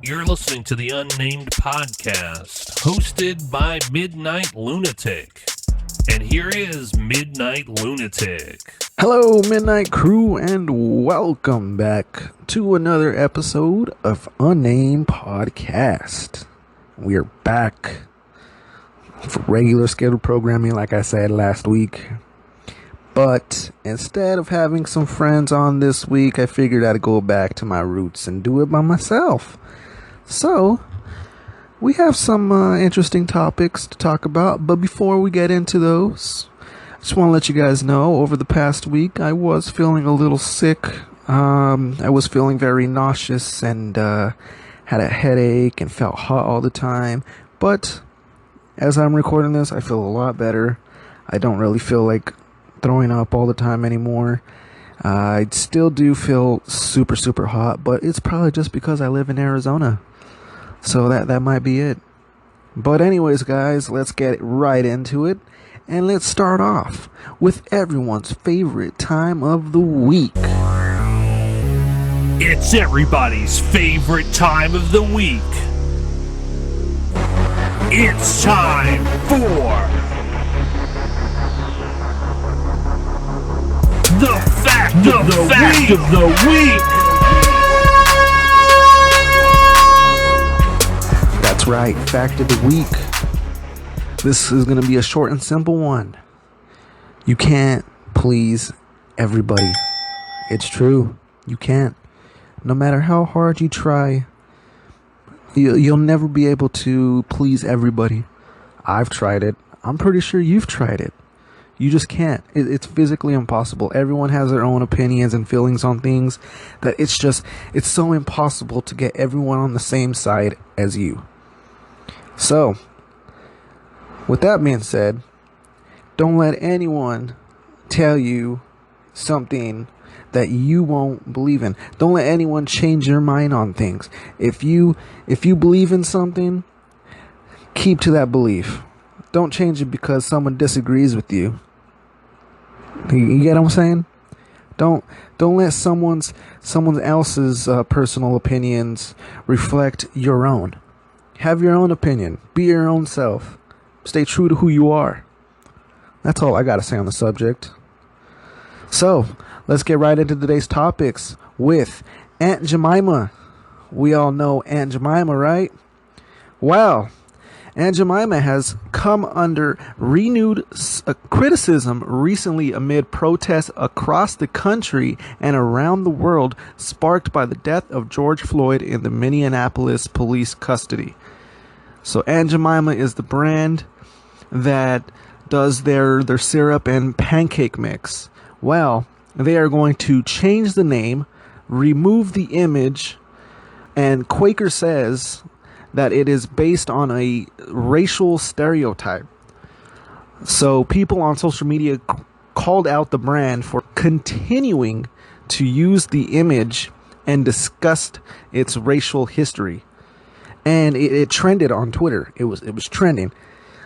You're listening to the Unnamed podcast, hosted by Midnight Lunatic. And here is Midnight Lunatic. Hello, Midnight Crew, and welcome back to another episode of Unnamed Podcast. We are back for regular scheduled programming, like I said last week. But instead of having some friends on this week, I figured I'd go back to my roots and do it by myself. So, we have some interesting topics to talk about, but before we get into those, I just want to let you guys know, over the past week, I was feeling a little sick. I was feeling very nauseous and had a headache and felt hot all the time. But as I'm recording this, I feel a lot better. I don't really feel like throwing up all the time anymore. I still do feel super hot, but it's probably just because I live in Arizona. So that might be it. But anyways, guys, let's get right into it. And let's start off with everyone's favorite time of the week. It's everybody's favorite time of the week. It's time for the fact of the week. That's right, fact of the week. This is going to be a short and simple one. You can't please everybody. It's true. You can't. No matter how hard you try, you'll never be able to please everybody. I've tried it. I'm pretty sure you've tried it. You just can't. It's physically impossible. Everyone has their own opinions and feelings on things that it's so impossible to get everyone on the same side as you. So, with that being said, don't let anyone tell you something that you won't believe in. Don't let anyone change your mind on things. If you believe in something, keep to that belief. Don't change it because someone disagrees with you. You get what I'm saying? Don't let someone else's personal opinions reflect your own. Have your own opinion. Be your own self. Stay true to who you are. That's all I gotta say on the subject. So, let's get right into today's topics with Aunt Jemima. We all know Aunt Jemima, right? Well, Aunt Jemima has come under renewed criticism recently amid protests across the country and around the world sparked by the death of George Floyd in the Minneapolis police custody. So Aunt Jemima is the brand that does their syrup and pancake mix. Well, they are going to change the name, remove the image, and Quaker says that it is based on a racial stereotype. So people on social media called out the brand for continuing to use the image and discussed its racial history. And it trended on Twitter. It was trending.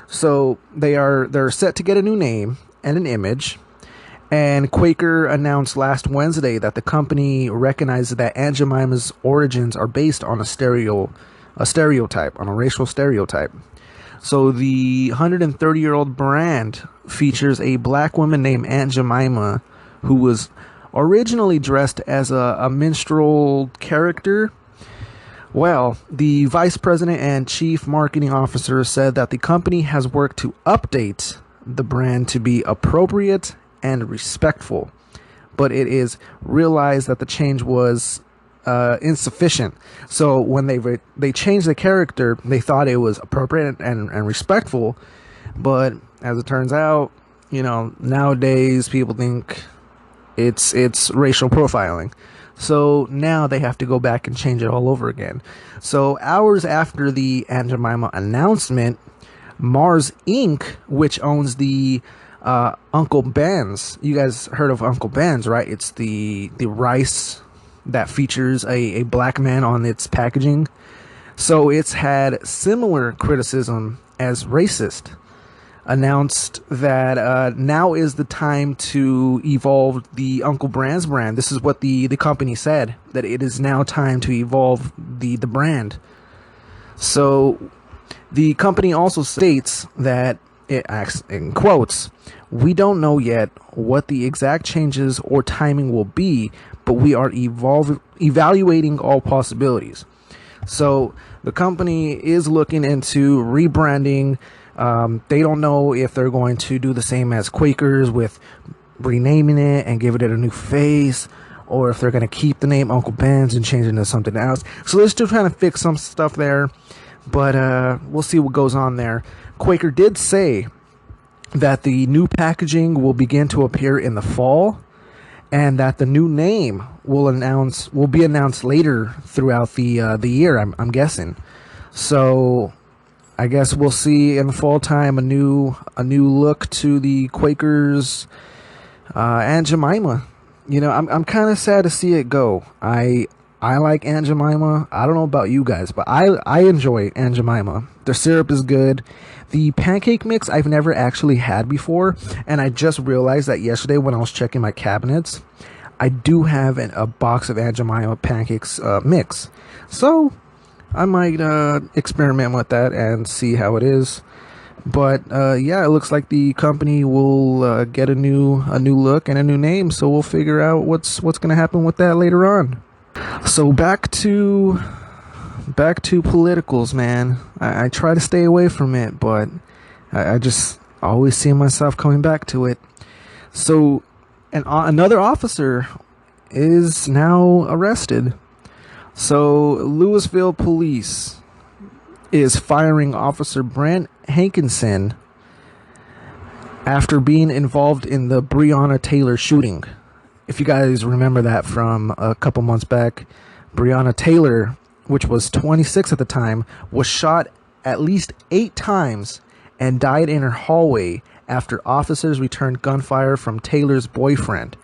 So they're set to get a new name and an image. And Quaker announced last Wednesday that the company recognizes that Aunt Jemima's origins are based on a stereotype, on a racial stereotype. So the 130-year-old brand features a black woman named Aunt Jemima, who was originally dressed as a minstrel character. Well, the vice president and chief marketing officer said that the company has worked to update the brand to be appropriate and respectful, but it is realized that the change was insufficient. So when they changed the character, they thought it was appropriate and respectful, but as it turns out, nowadays people think it's racial profiling. So now they have to go back and change it all over again. So hours after the Aunt Jemima announcement, Mars Inc., which owns the Uncle Ben's, you guys heard of Uncle Ben's, right? It's the rice that features a black man on its packaging. So it's had similar criticism as racist. announced that now is the time to evolve the Uncle Brand's brand. This is what the company said, that it is now time to evolve the brand. So the company also states that, it acts in quotes, "We don't know yet what the exact changes or timing will be, but we are evaluating all possibilities." So the company is looking into rebranding. They don't know if they're going to do the same as Quakers with renaming it and giving it a new face, or if they're going to keep the name Uncle Ben's and change it into something else. So they're still trying to fix some stuff there, but we'll see what goes on there. Quaker did say that the new packaging will begin to appear in the fall, and that the new name will be announced later throughout the year. I'm guessing. So I guess we'll see in the fall time a new look to the Quakers Aunt Jemima. You know, I'm kind of sad to see it go. I like Aunt Jemima. I don't know about you guys, but I enjoy Aunt Jemima. The syrup is good. The pancake mix I've never actually had before, and I just realized that yesterday when I was checking my cabinets. I do have a box of Aunt Jemima pancakes mix. So I might experiment with that and see how it is. But yeah, it looks like the company will get a new look and a new name. So we'll figure out what's going to happen with that later on. So back to politicals, man. I try to stay away from it, but I just always see myself coming back to it. So another officer is now arrested. So Louisville police is firing Officer Brent Hankinson after being involved in the Breonna Taylor shooting. If you guys remember that from a couple months back, Breonna Taylor, which was 26 at the time, was shot at least 8 times and died in her hallway after officers returned gunfire from Taylor's boyfriend.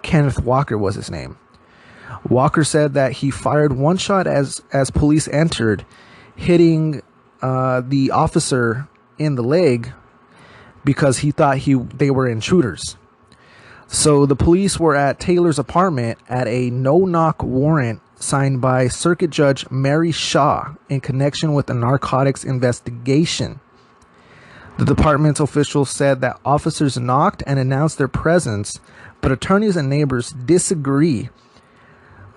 Kenneth Walker was his name. Walker said that he fired one shot as police entered, hitting the officer in the leg because he thought they were intruders. So the police were at Taylor's apartment at a no-knock warrant signed by Circuit Judge Mary Shaw in connection with a narcotics investigation. The department's officials said that officers knocked and announced their presence, but attorneys and neighbors disagree.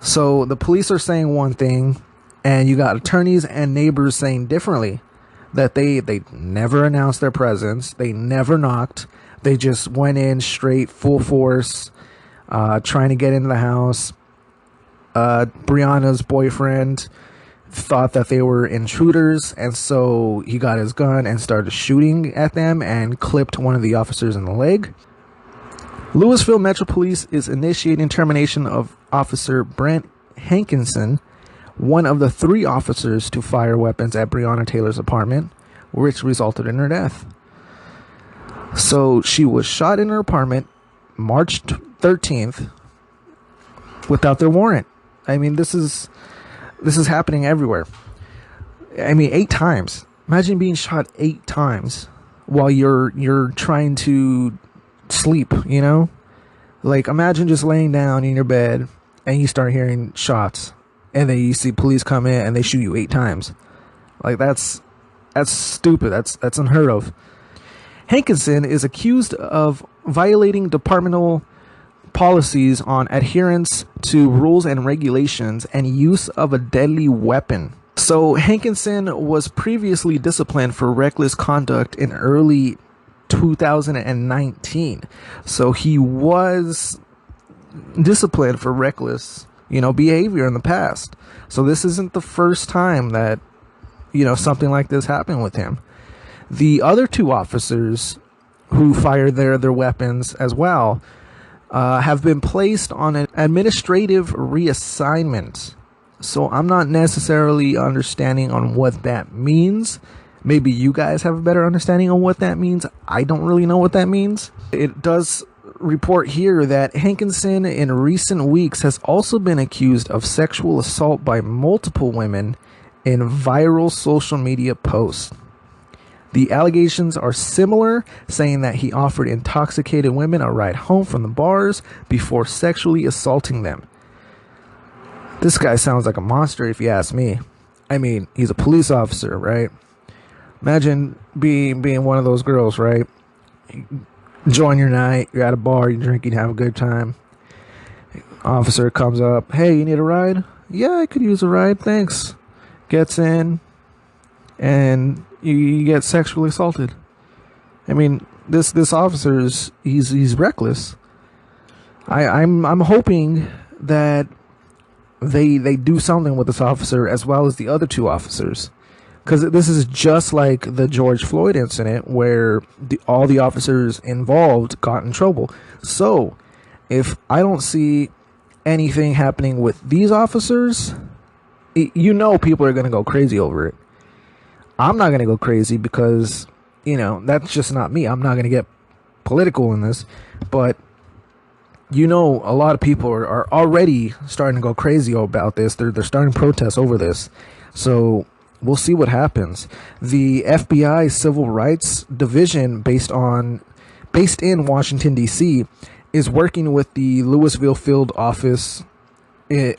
So the police are saying one thing, and you got attorneys and neighbors saying differently, that they never announced their presence, they never knocked, they just went in straight full force, trying to get into the house. Breonna's boyfriend thought that they were intruders, and so he got his gun and started shooting at them and clipped one of the officers in the leg. Louisville Metro Police is initiating termination of Officer Brent Hankinson, one of the 3 officers to fire weapons at Breonna Taylor's apartment, which resulted in her death. So she was shot in her apartment March 13th without their warrant. I mean, this is happening everywhere. I mean, 8 times. Imagine being shot 8 times while you're trying to sleep, you know? Like, imagine just laying down in your bed and you start hearing shots, and then you see police come in and they shoot you 8 times. Like, that's stupid. That's unheard of. Hankinson is accused of violating departmental policies on adherence to rules and regulations and use of a deadly weapon. So Hankinson was previously disciplined for reckless conduct in early 2019. So he was disciplined for reckless, behavior in the past. So this isn't the first time that, something like this happened with him. The other 2 officers who fired their weapons as well have been placed on an administrative reassignment. So I'm not necessarily understanding on what that means. Maybe you guys have a better understanding on what that means. I don't really know what that means. It does report here that Hankinson in recent weeks has also been accused of sexual assault by multiple women in viral social media posts. The allegations are similar, saying that he offered intoxicated women a ride home from the bars before sexually assaulting them. This guy sounds like a monster if you ask me. I mean, he's a police officer, right? Imagine being one of those girls, right? Enjoying your night, you're at a bar, you're drinking, have a good time. Officer comes up, hey, you need a ride? Yeah, I could use a ride, thanks. Gets in, and you get sexually assaulted. I mean, this officer he's reckless. I'm hoping that they do something with this officer as well as the other two officers, because this is just like the George Floyd incident where all the officers involved got in trouble. So if I don't see anything happening with these officers, people are going to go crazy over it. I'm not going to go crazy because, that's just not me. I'm not going to get political in this, but a lot of people are already starting to go crazy about this. They're starting protests over this. So we'll see what happens. The FBI Civil Rights Division, based in Washington, D.C., is working with the Louisville field office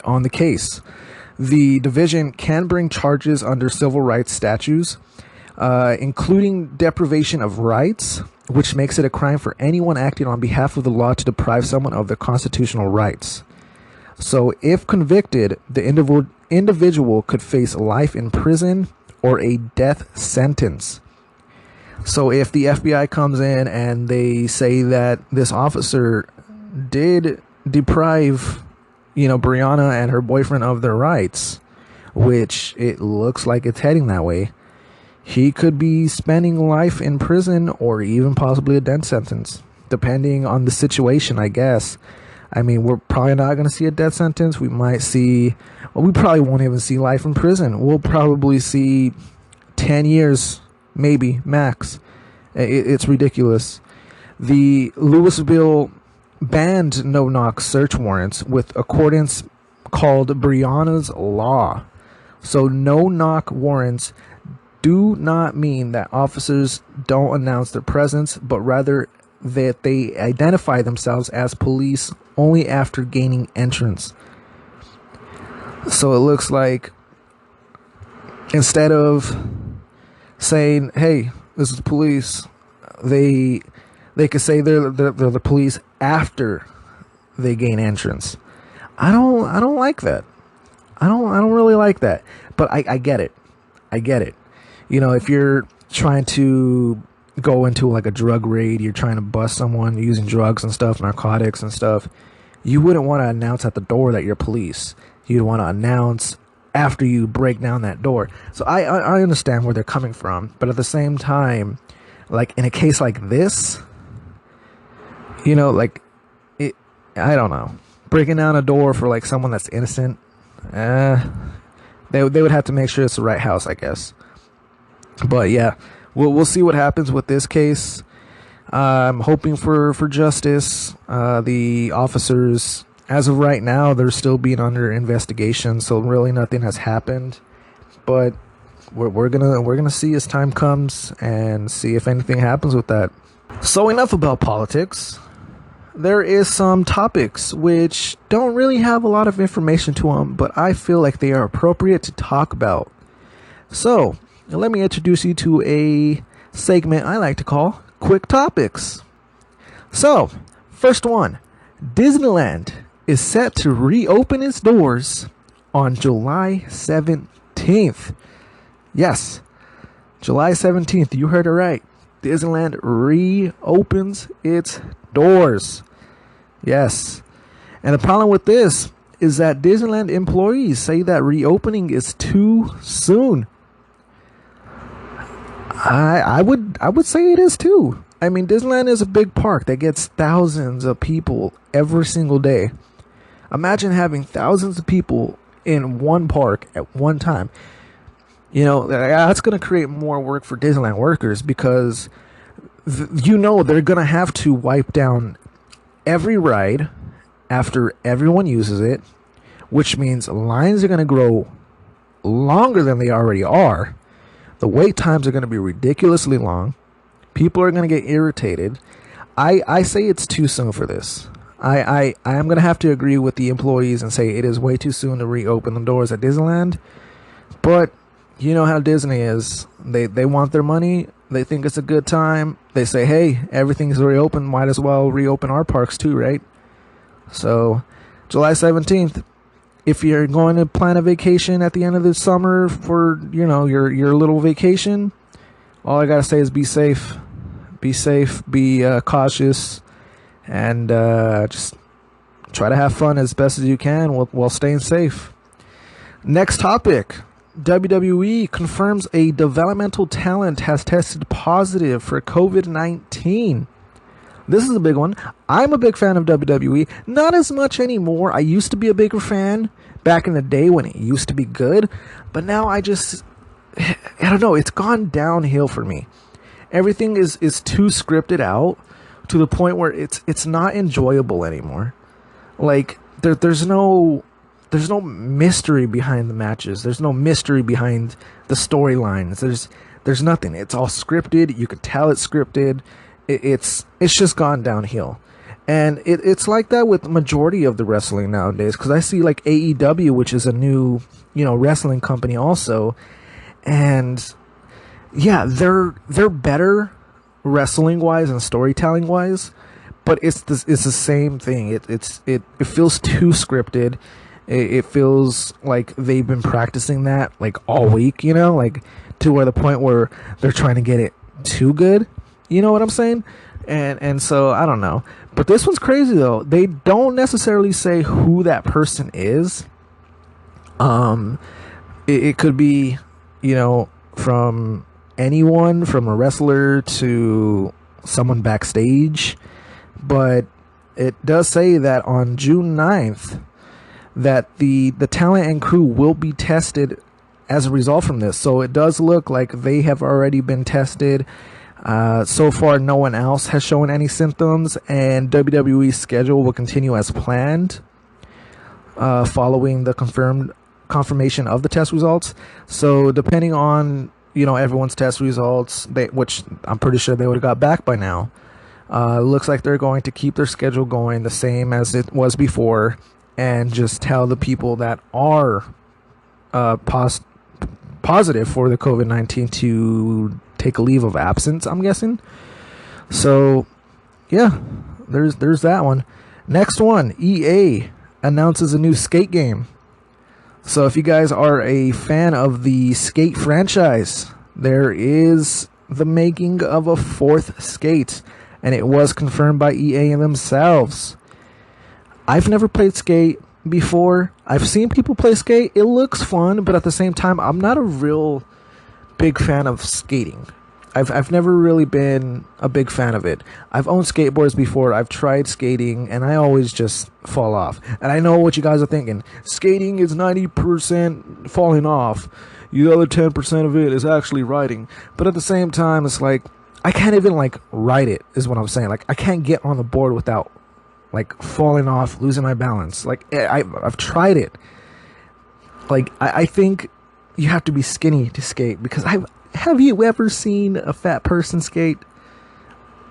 on the case. The division can bring charges under civil rights statutes, including deprivation of rights, which makes it a crime for anyone acting on behalf of the law to deprive someone of their constitutional rights. So if convicted, the individual could face life in prison or a death sentence. So if the FBI comes in and they say that this officer did deprive, Brianna and her boyfriend of their rights, which it looks like it's heading that way, he could be spending life in prison or even possibly a death sentence, depending on the situation, I guess. I mean, we're probably not going to see a death sentence. We probably won't even see life in prison. We'll probably see 10 years, maybe, max. It's ridiculous. The Louisville banned no-knock search warrants with accordance called Brianna's Law. So no-knock warrants do not mean that officers don't announce their presence, but rather that they identify themselves as police only after gaining entrance. So it looks like instead of saying, hey, this is police, they could say they're the police after they gain entrance. I don't like that. I don't really like that. But I get it. If you're trying to go into like a drug raid, you're trying to bust someone using drugs and stuff, narcotics and stuff, you wouldn't want to announce at the door that you're police. You'd want to announce after you break down that door. So I understand where they're coming from, but at the same time, like in a case like this, I don't know, breaking down a door for like someone that's innocent, they would have to make sure it's the right house, I guess. But yeah, we'll see what happens with this case. I'm hoping for justice. The officers, as of right now, they're still being under investigation, so really nothing has happened. But we're gonna see as time comes and see if anything happens with that. So enough about politics. There is some topics which don't really have a lot of information to them, but I feel like they are appropriate to talk about. So let me introduce you to a segment I like to call Quick Topics. So, first one, Disneyland is set to reopen its doors on July 17th. Yes, July 17th, you heard it right. Disneyland reopens its doors. Yes. And the problem with this is that Disneyland employees say that reopening is too soon. I would say it is too. I mean, Disneyland is a big park that gets thousands of people every single day. Imagine having thousands of people in one park at one time. That's going to create more work for Disneyland workers because they're going to have to wipe down every ride after everyone uses it, which means lines are going to grow longer than they already are. The wait times are going to be ridiculously long. People are going to get irritated. I say it's too soon for this. I am going to have to agree with the employees and say it is way too soon to reopen the doors at Disneyland. But you know how Disney is. They want their money. They think it's a good time. They say, hey, everything's reopened. Might as well reopen our parks too, right? So July 17th, if you're going to plan a vacation at the end of the summer for, your little vacation, all I got to say is be safe. Be safe, be cautious, and just try to have fun as best as you can while staying safe. Next topic. WWE confirms a developmental talent has tested positive for COVID-19. This is a big one. I'm a big fan of WWE. Not as much anymore. I used to be a bigger fan back in the day when it used to be good. But now I don't know. It's gone downhill for me. Everything is too scripted out to the point where it's not enjoyable anymore. Like there's no mystery behind the matches. There's no mystery behind the storylines. There's nothing. It's all scripted. You can tell it's scripted. It's just gone downhill. And it's like that with the majority of the wrestling nowadays, because I see like AEW, which is a new, wrestling company also, and yeah, they're better wrestling wise and storytelling wise, but it's the same thing. It feels too scripted. It feels like they've been practicing that like all week, like to where the point where they're trying to get it too good. You know what I'm saying? And so I don't know. But this one's crazy though. They don't necessarily say who that person is. It could be, from anyone, from a wrestler to someone backstage. But it does say that on June 9th that the talent and crew will be tested as a result from this. So it does look like they have already been tested. So far, no one else has shown any symptoms, and WWE's schedule will continue as planned following the confirmation of the test results. So depending on everyone's test results, which I'm pretty sure they would have got back by now, looks like they're going to keep their schedule going the same as it was before, and just tell the people that are positive for the COVID-19 to take a leave of absence, I'm guessing. So yeah, there's that one. Next one, EA announces a new Skate game. So if you guys are a fan of the Skate franchise, there is the making of a fourth Skate, and it was confirmed by EA themselves. I've never played Skate before. I've seen people play Skate. It looks fun, but at the same time, I'm not a real big fan of skating. I've never really been a big fan of it. I've owned skateboards before. I've tried skating, and I always just fall off. And I know what you guys are thinking. Skating is 90% falling off. The other 10% of it is actually riding. But at the same time, it's like, I can't even, ride it, is what I'm saying. I can't get on the board without, falling off, losing my balance. I've tried it. I think you have to be skinny to skate, because have you ever seen a fat person skate?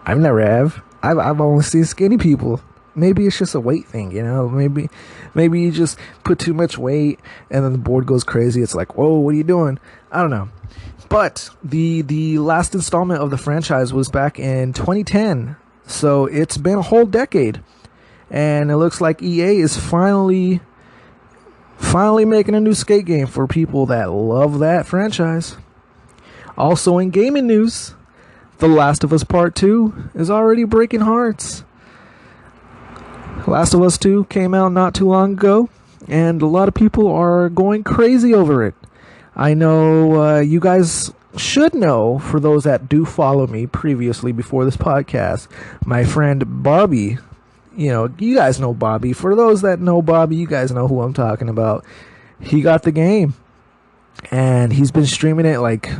I've never have. I've only seen skinny people. Maybe it's just a weight thing, Maybe you just put too much weight and then the board goes crazy. It's like, whoa, what are you doing? I don't know. But the last installment of the franchise was back in 2010. So it's been a whole decade. And it looks like EA is finally making a new skate game for people that love that franchise. Also in gaming news, The Last of Us Part 2 is already breaking hearts. Last of Us 2 came out not too long ago, and a lot of people are going crazy over it. I know you guys should know, for those that do follow me previously before this podcast, my friend Bobby. You guys know Bobby. For those that know Bobby, you guys know who I'm talking about. He got the game, and he's been streaming it like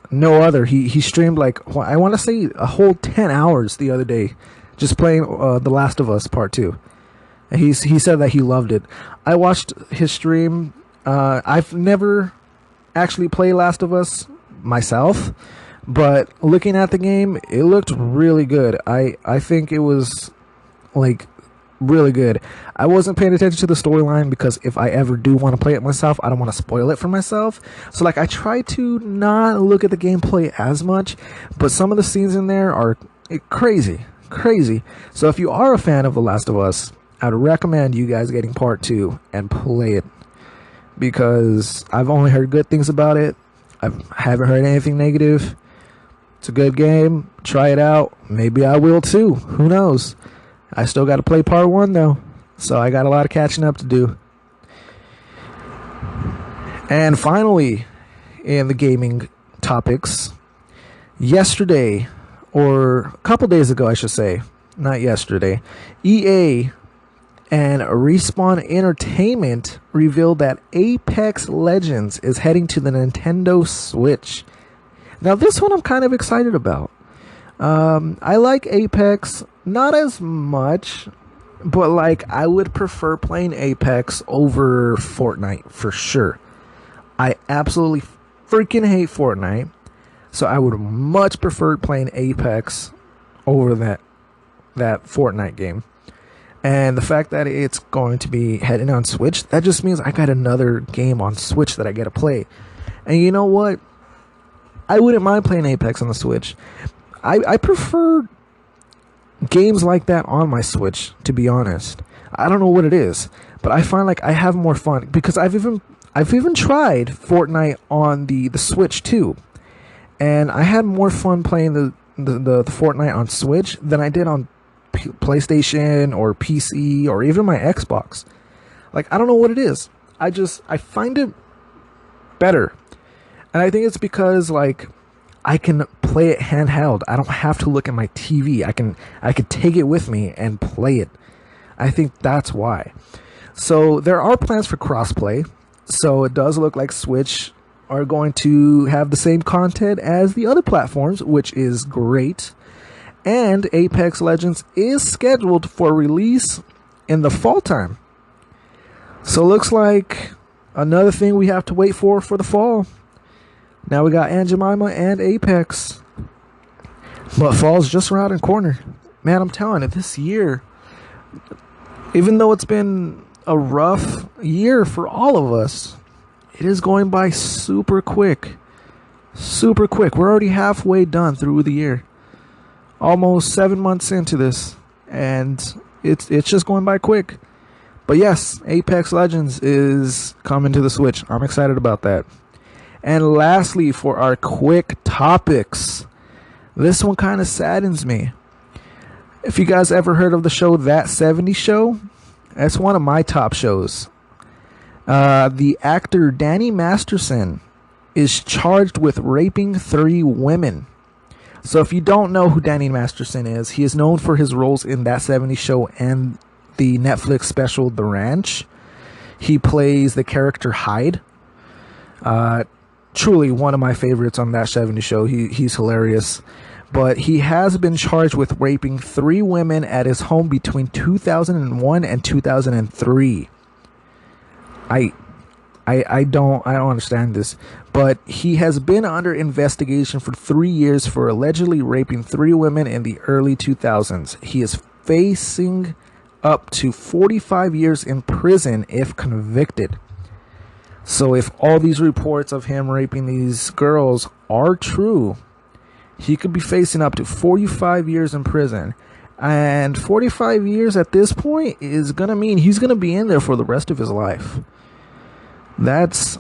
no other. He streamed I want to say a whole 10 hours the other day, just playing The Last of Us Part 2. And he said that he loved it. I watched his stream. I've never actually played Last of Us myself. But looking at the game, it looked really good. I think it was like really good. I wasn't paying attention to the storyline because if I ever do want to play it myself, I don't want to spoil it for myself. So like I try to not look at the gameplay as much, but some of the scenes in there are crazy. So if you are a fan of The Last of Us, I'd recommend you guys getting part 2 and play it, because I've only heard good things about it. I haven't heard anything negative. It's a good game. Try it out. Maybe I will too. Who knows? I still got to play part 1 though, so I got a lot of catching up to do. And finally, in the gaming topics, yesterday, or a couple days ago I should say, not yesterday, EA and Respawn Entertainment revealed that Apex Legends is heading to the Nintendo Switch. Now this one I'm kind of excited about. I like Apex, not as much, but like I would prefer playing Apex over Fortnite for sure. I absolutely freaking hate Fortnite, so I would much prefer playing Apex over that Fortnite game. And the fact that it's going to be heading on Switch, that just means I got another game on Switch that I get to play. And you know what? I wouldn't mind playing Apex on the Switch. I prefer games like that on my Switch, to be honest. I don't know what it is, but I find like I have more fun because I've even tried Fortnite on the Switch too, and I had more fun playing the Fortnite on Switch than I did on PlayStation or PC or even my Xbox. Like I don't know what it is. I find it better, and I think it's because like I can play it handheld. I don't have to look at my TV. I could take it with me and play it. I think that's why. So there are plans for crossplay. So it does look like Switch are going to have the same content as the other platforms, which is great. And Apex Legends is scheduled for release in the fall time. So it looks like another thing we have to wait for the fall. Now we got Aunt Jemima and Apex. But fall's just around the corner. Man, I'm telling you, this year, even though it's been a rough year for all of us, it is going by super quick. Super quick. We're already halfway done through the year. Almost 7 months into this. And it's just going by quick. But yes, Apex Legends is coming to the Switch. I'm excited about that. And lastly, for our quick topics, this one kind of saddens me. If you guys ever heard of the show That 70s Show, that's one of my top shows. The actor Danny Masterson is charged with raping 3 women. So if you don't know who Danny Masterson is, he is known for his roles in That 70s Show and the Netflix special The Ranch. He plays the character Hyde. Truly one of my favorites on That 70s Show. He's hilarious. But he has been charged with raping 3 women at his home between 2001 and 2003. I don't understand this, but he has been under investigation for 3 years for allegedly raping 3 women in the early 2000s. He is facing up to 45 years in prison if convicted. So if all these reports of him raping these girls are true, he could be facing up to 45 years in prison. And 45 years at this point is going to mean he's going to be in there for the rest of his life. That's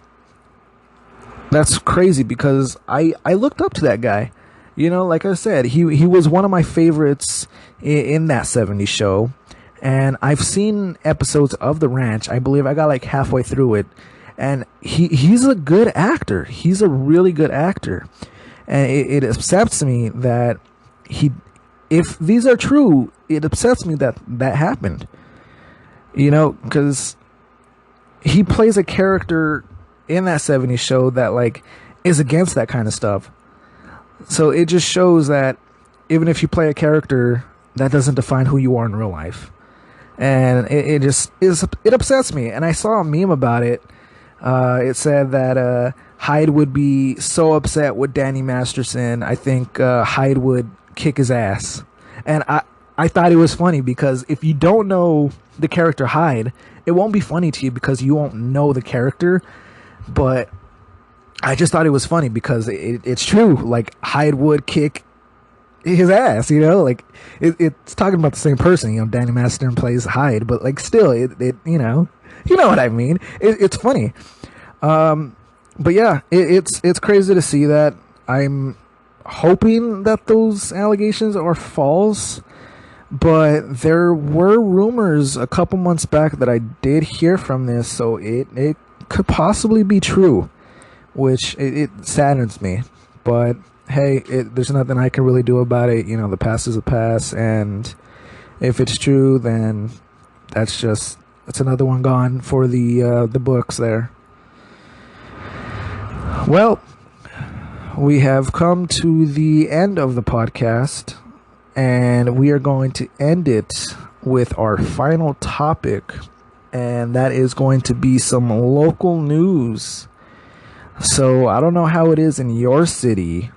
crazy because I looked up to that guy. You know, like I said, he was one of my favorites in That 70s Show. And I've seen episodes of The Ranch. I believe I got like halfway through it. And he's a good actor. He's a really good actor. And it upsets me that if these are true, it upsets me that happened. You know, because he plays a character in That 70s Show that like is against that kind of stuff. So it just shows that even if you play a character, that doesn't define who you are in real life. And it upsets me. And I saw a meme about it. It said that Hyde would be so upset with Danny Masterson. I think Hyde would kick his ass. And I thought it was funny because if you don't know the character Hyde, it won't be funny to you because you won't know the character. But I just thought it was funny because it's true. Like, Hyde would kick his ass, like it's talking about the same person. Danny Masterson plays Hyde, but like still, it you know what I mean. It's funny. But yeah, it's crazy to see that. I'm hoping that those allegations are false, but there were rumors a couple months back that I did hear from this, so it could possibly be true, which it saddens me. But hey, there's nothing I can really do about it. The past is the past, and if it's true, then that's another one gone for the books there. Well, we have come to the end of the podcast, and we are going to end it with our final topic, and that is going to be some local news. So I don't know how it is in your city,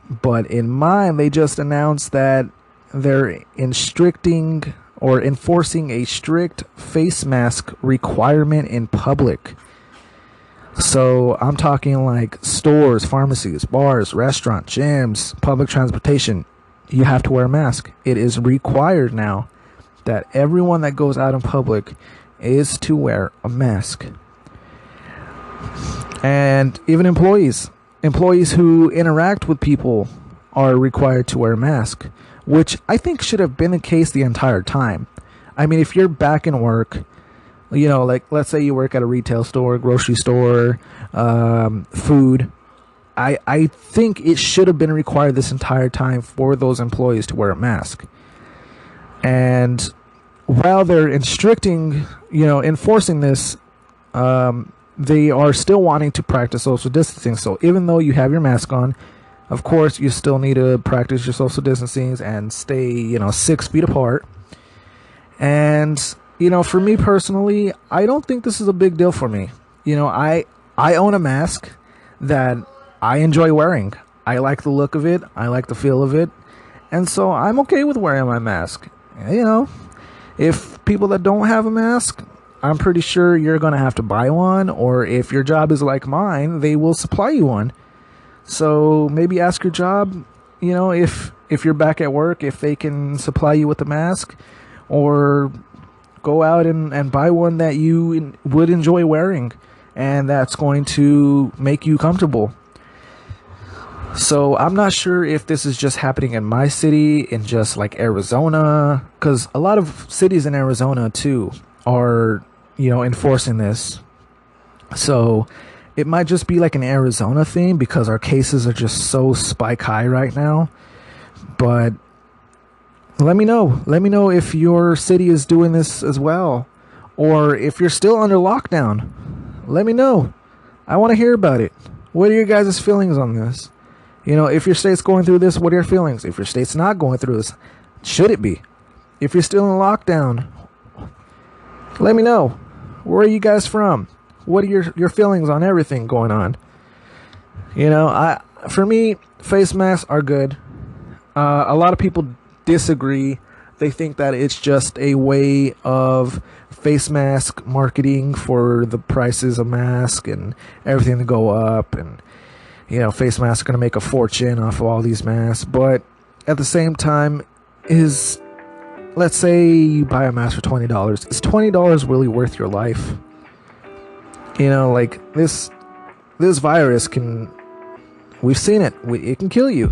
but in mine, they just announced that they're enforcing a strict face mask requirement in public. So I'm talking like stores, pharmacies, bars, restaurants, gyms, public transportation. You have to wear a mask. It is required now that everyone that goes out in public is to wear a mask. And even employees who interact with people are required to wear a mask, which I think should have been the case the entire time. I mean, if you're back in work, like let's say you work at a retail store, grocery store, food, I think it should have been required this entire time for those employees to wear a mask. And while they're enforcing this, they are still wanting to practice social distancing. So even though you have your mask on, of course, you still need to practice your social distancing and stay, 6 feet apart. And, for me personally, I don't think this is a big deal for me. I own a mask that I enjoy wearing. I like the look of it. I like the feel of it. And so I'm okay with wearing my mask. If people that don't have a mask, I'm pretty sure you're going to have to buy one, or if your job is like mine, they will supply you one. So maybe ask your job, if you're back at work, if they can supply you with a mask, or go out and buy one that you would enjoy wearing and that's going to make you comfortable. So I'm not sure if this is just happening in my city, in just like Arizona, because a lot of cities in Arizona too are, enforcing this. So it might just be like an Arizona thing because our cases are just so spike high right now. But let me know if your city is doing this as well, or if you're still under lockdown. Let me know. I want to hear about it. What are your guys' feelings on this? If your state's going through this, what are your feelings? If your state's not going through this, should it be? If you're still in lockdown, let me know. Where are you guys from? What are your feelings on everything going on? For me, face masks are good. A lot of people disagree. They think that it's just a way of face mask marketing for the prices of masks and everything to go up, and face masks are going to make a fortune off of all these masks. But at the same time, let's say you buy a mask for $20. Is $20 really worth your life? Like this virus we've seen it. It can kill you.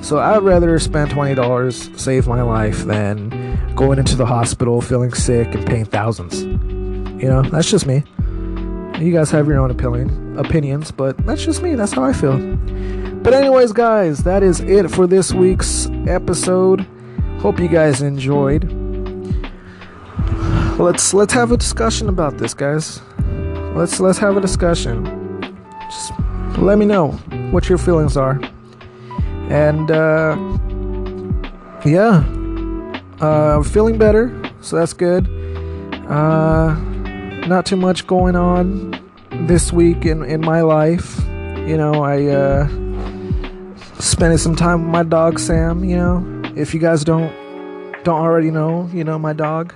So I'd rather spend $20, save my life, than going into the hospital feeling sick and paying thousands. That's just me. You guys have your own opinions, but that's just me. That's how I feel. But anyways, guys, that is it for this week's episode. Hope you guys enjoyed. Let's have a discussion about this, guys. Let's have a discussion. Just let me know what your feelings are. And feeling better, so that's good. Not too much going on this week in my life. I spending some time with my dog Sam. If you guys don't already know, my dog.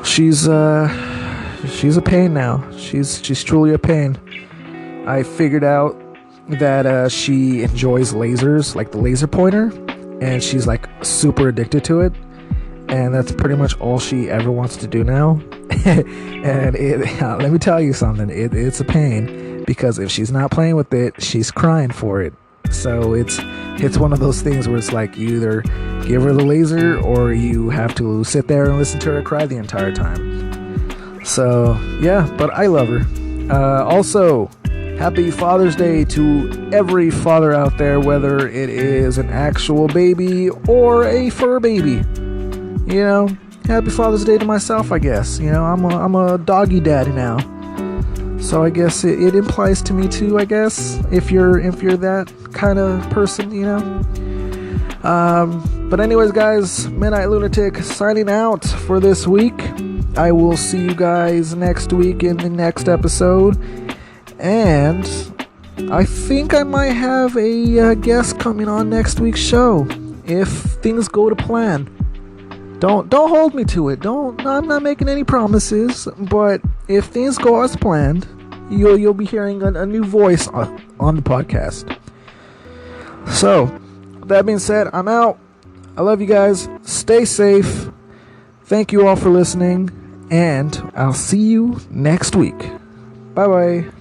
She's a pain now. She's truly a pain. I figured out that she enjoys lasers, like the laser pointer, and she's like super addicted to it, and that's pretty much all she ever wants to do now. And let me tell you something, it's a pain, because if she's not playing with it, she's crying for it. So it's one of those things where it's like you either give her the laser or you have to sit there and listen to her cry the entire time. So yeah, but I love her. Also, happy Father's Day to every father out there, whether it is an actual baby or a fur baby. Happy Father's Day to myself, I guess. I'm a doggy daddy now, so I guess it implies to me too, I guess, if you're that kind of person. But anyways, guys, Midnight Lunatic signing out for this week. I will see you guys next week in the next episode, and I think I might have a guest coming on next week's show if things go to plan. Don't hold me to it. I'm not making any promises, but if things go as planned, you'll be hearing a new voice on the podcast. So, with that being said, I'm out. I love you guys. Stay safe. Thank you all for listening, and I'll see you next week. Bye bye.